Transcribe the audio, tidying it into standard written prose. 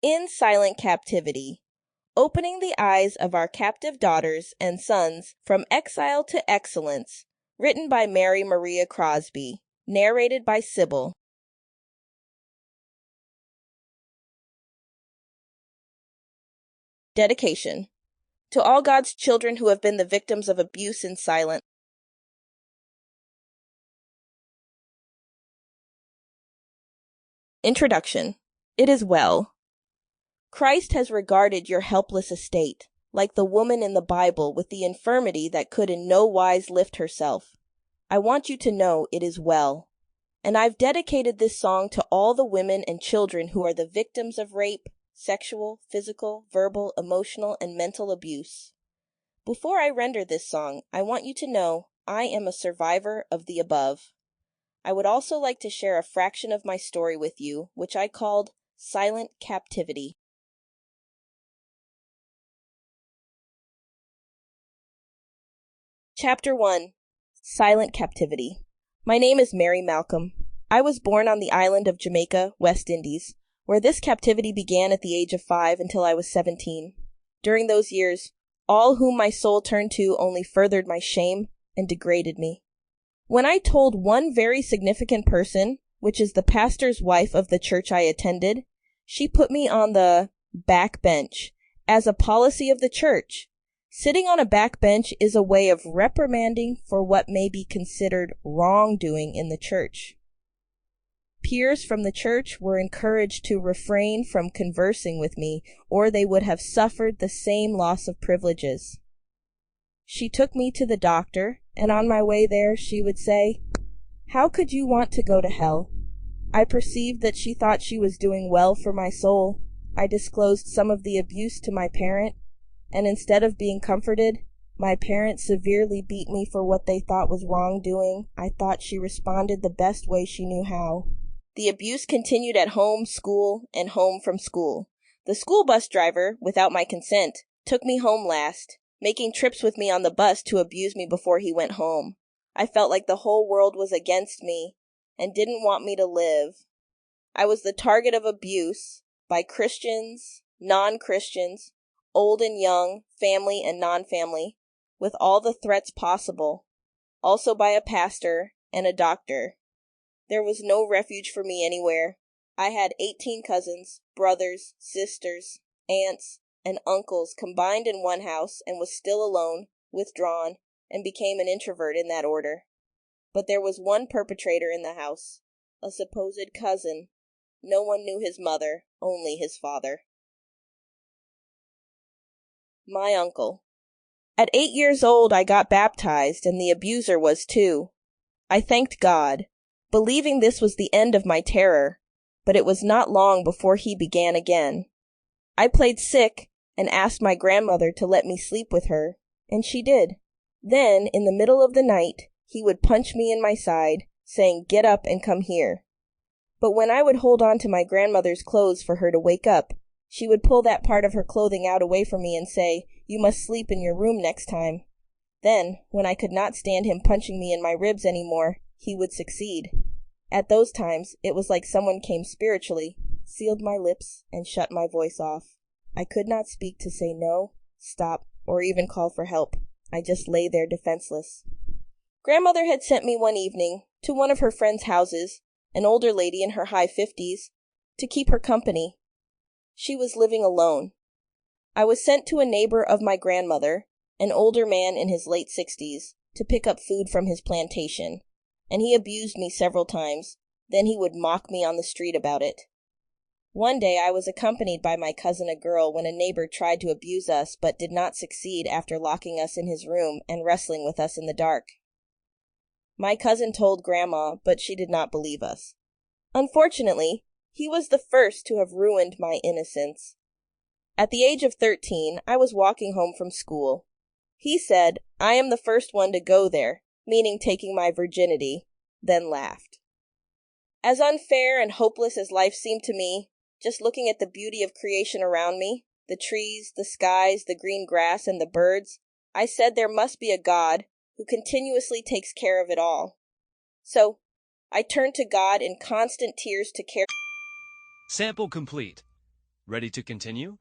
In Silent Captivity, opening the eyes of our captive daughters and sons from exile to excellence, written by Mary Maria Crosby, narrated by Cybil. Dedication. To all God's children who have been the victims of abuse in silence. Introduction. It is well. Christ has regarded your helpless estate, like the woman in the Bible with the infirmity that could in no wise lift herself. I want you to know it is well. And I've dedicated this song to all the women and children who are the victims of rape, sexual, physical, verbal, emotional, and mental abuse. Before I render this song, I want you to know I am a survivor of the above. I would also like to share a fraction of my story with you, which I called Silent Captivity. Chapter 1. Silent Captivity. My name is Mary Malcolm. I was born on the island of Jamaica, West Indies, where this captivity began at the age of 5 until I was 17. During those years, all whom my soul turned to only furthered my shame and degraded me. When I told one very significant person, which is the pastor's wife of the church I attended, she put me on the back bench as a policy of the church. Sitting on a back bench is a way of reprimanding for what may be considered wrongdoing in the church. Peers from the church were encouraged to refrain from conversing with me, or they would have suffered the same loss of privileges. She took me to the doctor, and on my way there she would say, "How could you want to go to hell?" I perceived that she thought she was doing well for my soul. I disclosed some of the abuse to my parent, and instead of being comforted, my parents severely beat me for what they thought was wrongdoing. I thought she responded the best way she knew how. The abuse continued at home, school, and home from school. The school bus driver, without my consent, took me home last, making trips with me on the bus to abuse me before he went home. I felt like the whole world was against me and didn't want me to live. I was the target of abuse by Christians, non-Christians, old and young, family and non-family, with all the threats possible, also by a pastor and a doctor. There was no refuge for me anywhere. I had 18 cousins, brothers, sisters, aunts, and uncles combined in one house and was still alone, withdrawn, and became an introvert in that order. But there was one perpetrator in the house, a supposed cousin. No one knew his mother, only his father. My uncle. At 8 years old, I got baptized, and the abuser was too. I thanked God, believing this was the end of my terror, but it was not long before he began again. I played sick and asked my grandmother to let me sleep with her, and she did. Then, in the middle of the night, he would punch me in my side, saying, "Get up and come here." But when I would hold on to my grandmother's clothes for her to wake up, she would pull that part of her clothing out away from me and say, "You must sleep in your room next time." Then, when I could not stand him punching me in my ribs anymore, he would succeed. At those times, it was like someone came spiritually, sealed my lips, and shut my voice off. I could not speak to say no, stop, or even call for help. I just lay there defenseless. Grandmother had sent me one evening to one of her friends' houses, an older lady in her high 50s, to keep her company. She was living alone. I was sent to a neighbor of my grandmother, an older man in his late 60s, to pick up food from his plantation, and he abused me several times. Then he would mock me on the street about it. One day I was accompanied by my cousin, a girl, when a neighbor tried to abuse us but did not succeed after locking us in his room and wrestling with us in the dark. My cousin told Grandma, but she did not believe us. Unfortunately, he was the first to have ruined my innocence. At the age of 13, I was walking home from school. He said, "I am the first one to go there," meaning taking my virginity, then laughed. As unfair and hopeless as life seemed to me, just looking at the beauty of creation around me, the trees, the skies, the green grass, and the birds, I said there must be a God who continuously takes care of it all. So, I turned to God in constant tears to care. Sample complete. Ready to continue?